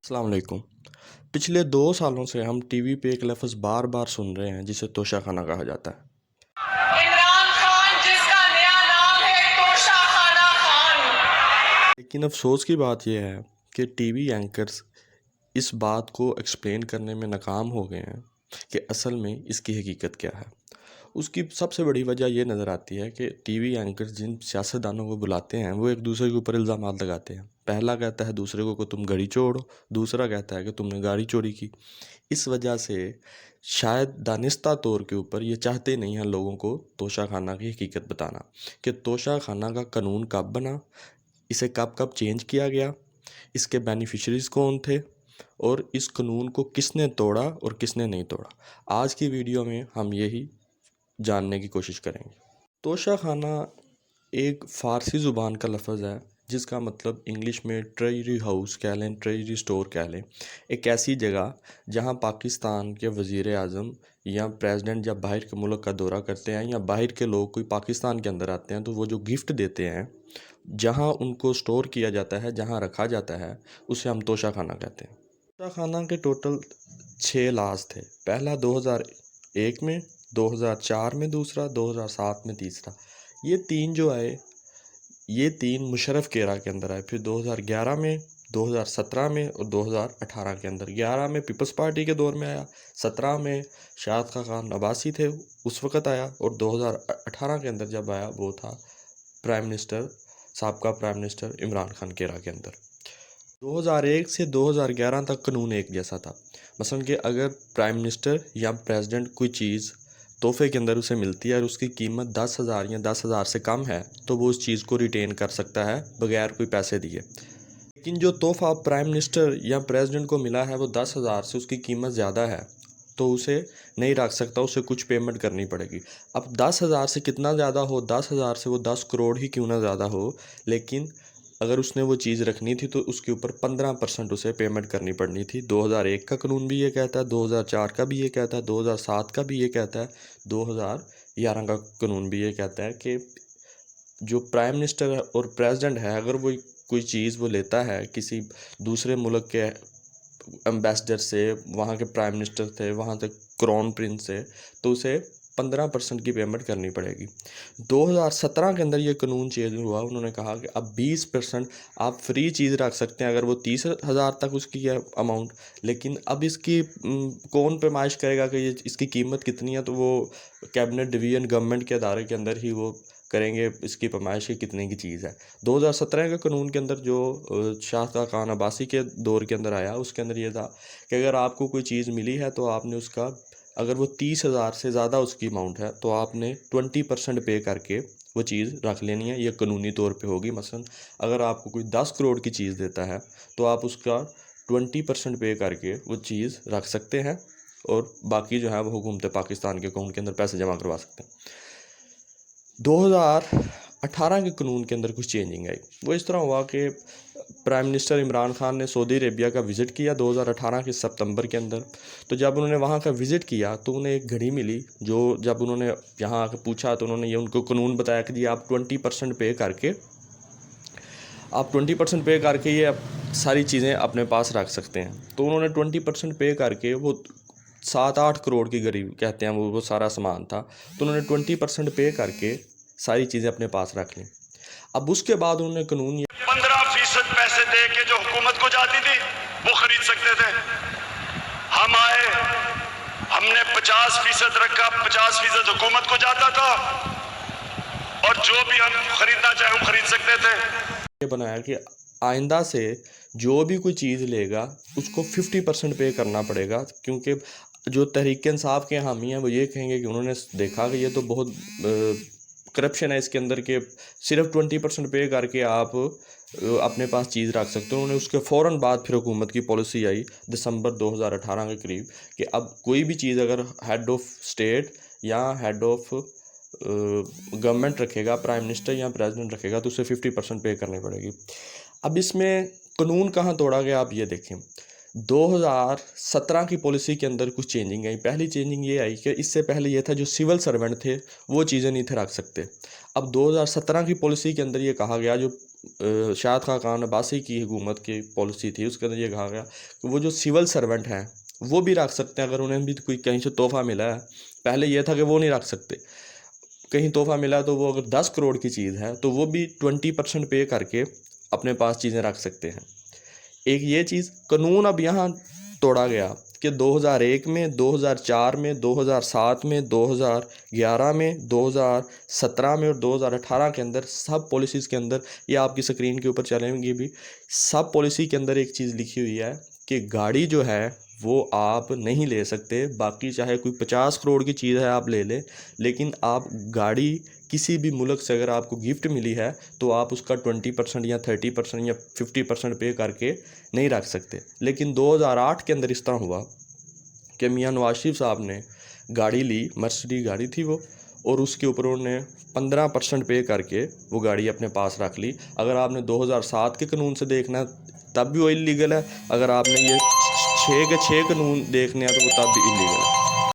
अस्सलाम वालेकुम। पिछले 2 सालों से हम टीवी पे एक लफ्ज़ बार बार सुन रहे हैं जिसे तोशाखाना कहा जाता है। इमरान खान जिसका नया नाम है तोशाखाना खान। लेकिन अफसोस की बात यह है कि टीवी एंकर्स इस बात को एक्सप्लेन करने में नाकाम हो गए हैं कि असल में इसकी हकीकत क्या है। उसकी सबसे बड़ी वजह यह नज़र आती है कि टीवी एंकर्स जिन सियासतदानों को बुलाते हैं वो एक दूसरे के ऊपर इल्ज़ामात लगाते हैं। पहला कहता है दूसरे को कि तुम गाड़ी चोरो, दूसरा कहता है कि तुमने गाड़ी चोरी की। इस वजह से शायद दानिस्ता तौर के ऊपर ये चाहते नहीं हैं लोगों को तोशाखाना की हकीकत बताना कि तोशाखाना का कानून कब बना, इसे कब कब चेंज किया गया, इसके बेनिफिशरीज़ कौन थे और इस कानून को किसने तोड़ा और किसने नहीं तोड़ा। आज की वीडियो में हम यही जानने की कोशिश करेंगे। तोशाखाना एक फ़ारसी ज़ुबान का लफ्ज़ है जिसका मतलब इंग्लिश में ट्रेजरी हाउस कह लें, ट्रेजरी स्टोर कह लें। एक ऐसी जगह जहां पाकिस्तान के वज़ीर आज़म या प्रेसिडेंट जब बाहर के मुल्क का दौरा करते हैं या बाहर के लोग कोई पाकिस्तान के अंदर आते हैं तो वो जो गिफ्ट देते हैं, जहां उनको स्टोर किया जाता है, जहां रखा जाता है, उसे हम तोशाखाना कहते हैं। तोशाखाना के टोटल 6 लाज थे। पहला 2001 में, 2004 में दूसरा, 2007 में तीसरा। ये तीन जो आए, ये तीन मुशर्रफ के एरा के अंदर आए। फिर 2011 में, 2017 में और 2018 के अंदर। 11 में पीपल्स पार्टी के दौर में आया, 17 में शाहिद खान अब्बासी थे उस वक़्त आया, और 2018 के अंदर जब आया वो था प्राइम मिनिस्टर, साबका प्राइम मिनिस्टर इमरान खान के एरा के अंदर। 2001 से 2011 तक कानून एक जैसा था। मसलन कि अगर प्राइम मिनिस्टर या प्रेसिडेंट कोई चीज़ तोहफे के अंदर उसे मिलती है और उसकी कीमत 10,000 या 10,000 से कम है तो वो उस चीज़ को रिटेन कर सकता है बगैर कोई पैसे दिए। लेकिन जो तोहफ़ा प्राइम मिनिस्टर या प्रेसिडेंट को मिला है वो 10,000 से उसकी कीमत ज़्यादा है तो उसे नहीं रख सकता, उसे कुछ पेमेंट करनी पड़ेगी। अब 10,000 से कितना ज़्यादा हो, 10,000 से वो 10 करोड़ ही क्यों ना ज़्यादा हो, लेकिन अगर उसने वो चीज़ रखनी थी तो उसके ऊपर 15% उसे पेमेंट करनी पड़नी थी। 2001 का कानून भी ये कहता है, 2004 का भी ये कहता है, 2007 का भी ये कहता है, 2011 का कानून भी ये कहता है कि जो प्राइम मिनिस्टर और प्रेसिडेंट है, अगर वो कोई चीज़ वो लेता है किसी दूसरे मुल्क के एम्बेसडर से, वहाँ के प्राइम मिनिस्टर थे, वहाँ तक क्राउन प्रिंस से, तो उसे 15% की पेमेंट करनी पड़ेगी। 2017 के अंदर ये कानून चेंज हुआ। उन्होंने कहा कि अब 20% आप फ्री चीज़ रख सकते हैं अगर वो 30,000 तक उसकी है अमाउंट। लेकिन अब इसकी कौन पैमाइश करेगा कि ये इसकी कीमत कितनी है, तो वो कैबिनेट डिवीज़न गवर्नमेंट के अदारे के अंदर ही वो करेंगे इसकी पैमाइश की कितने की चीज़ है। 2017 के कानून के अंदर जो शाहिद खान अब्बासी के दौर के अंदर आया, उसके अंदर ये था कि अगर आपको कोई चीज़ मिली है तो आपने उसका, अगर वो 30,000 से ज़्यादा उसकी अमाउंट है तो आपने 20% पे करके वो चीज़ रख लेनी है। ये कानूनी तौर पे होगी। मसलन अगर आपको कोई 10 करोड़ की चीज़ देता है तो आप उसका 20% पे करके वो चीज़ रख सकते हैं और बाकी जो है वो हुकूमत पाकिस्तान के अकाउंट के अंदर पैसे जमा करवा सकते हैं। 2018 के कानून के अंदर कुछ चेंजिंग आई। वो इस तरह हुआ कि प्राइम मिनिस्टर इमरान खान ने सऊदी अरेबिया का विज़िट किया 2018 के सितंबर के अंदर। तो जब उन्होंने वहाँ का विज़िट किया तो उन्हें एक घड़ी मिली, जो जब उन्होंने यहाँ आकर पूछा तो उन्होंने ये उनको कानून बताया कि जी आप 20% पे करके ये सारी चीज़ें अपने पास रख सकते हैं। तो उन्होंने 20% पे करके वो 7-8 करोड़ की घड़ी कहते हैं वो सारा सामान था, तो उन्होंने 20% पे करके सारी चीज़ें अपने पास रख लीं। अब उसके बाद उन्होंने कानून 15% पैसे दे के जो हुकूमत को जाती थी वो खरीद सकते थे। हम आए, हमने 50% रखा, 50% हुकूमत को जाता था और जो भी हम खरीदना चाहे वो खरीद सकते थे। ये बनाया कि आइंदा से जो भी कोई चीज़ लेगा उसको 50% पे करना पड़ेगा, क्योंकि जो तहरीक इंसाफ के हामी हैं वो ये कहेंगे कि उन्होंने देखा कि ये तो बहुत करप्शन है इसके अंदर के सिर्फ 20% पे करके आप अपने पास चीज़ रख सकते हो। उन्होंने उसके फ़ौरन बाद फिर हुकूमत की पॉलिसी आई दिसंबर 2018 के करीब कि अब कोई भी चीज़ अगर हेड ऑफ़ स्टेट या हेड ऑफ़ गवर्नमेंट रखेगा, प्राइम मिनिस्टर या प्रेसिडेंट रखेगा, तो उसे 50% पे करनी पड़ेगी। अब इसमें कानून कहाँ तोड़ा गया आप ये देखें। 2017 کی پالیسی کے اندر کچھ چینجنگ آئی. پہلی چینجنگ یہ آئی کہ اس سے پہلے یہ تھا جو سول سرونٹ تھے وہ چیزیں نہیں تھے رکھ سکتے. اب 2017 کی پالیسی کے اندر یہ کہا گیا، جو شاہد خاقان عباسی کی حکومت کی پالیسی تھی اس کے اندر یہ کہا گیا کہ وہ جو سول سرونٹ ہیں وہ بھی رکھ سکتے ہیں اگر انہیں بھی کوئی کہیں سے تحفہ ملا ہے. پہلے یہ تھا کہ وہ نہیں رکھ سکتے. کہیں تحفہ ملا تو وہ اگر 10 کروڑ کی چیز ہے تو وہ بھی 20% پے کر کے اپنے پاس چیزیں رکھ سکتے ہیں. ایک یہ چیز قانون اب یہاں توڑا گیا کہ 2001 میں، 2004 میں، 2007 میں، 2011 میں، 2017 میں اور 2018 کے اندر سب پالیسیز کے اندر، یہ آپ کی سکرین کے اوپر چلیں گی بھی، سب پالیسی کے اندر ایک چیز لکھی ہوئی ہے کہ گاڑی جو ہے وہ آپ نہیں لے سکتے. باقی چاہے کوئی 50 کروڑ کی چیز ہے آپ لے لیں، لیکن آپ گاڑی کسی بھی ملک سے اگر آپ کو گفٹ ملی ہے تو آپ اس کا 20% یا 30% یا 50% پے کر کے نہیں رکھ سکتے. لیکن 2008 کے اندر اس طرح ہوا کہ میاں نواز شریف صاحب نے گاڑی لی، مرسڈیز گاڑی تھی وہ، اور اس کے اوپر انہوں نے 15% پے کر کے وہ گاڑی اپنے پاس رکھ لی. اگر آپ نے 2007 کے قانون سے دیکھنا ہے تب بھی وہ انلیگل ہے، اگر آپ نے یہ 6 کے 6 قانون دیکھنے ہیں تو وہ تب بھی انلیگل ہے.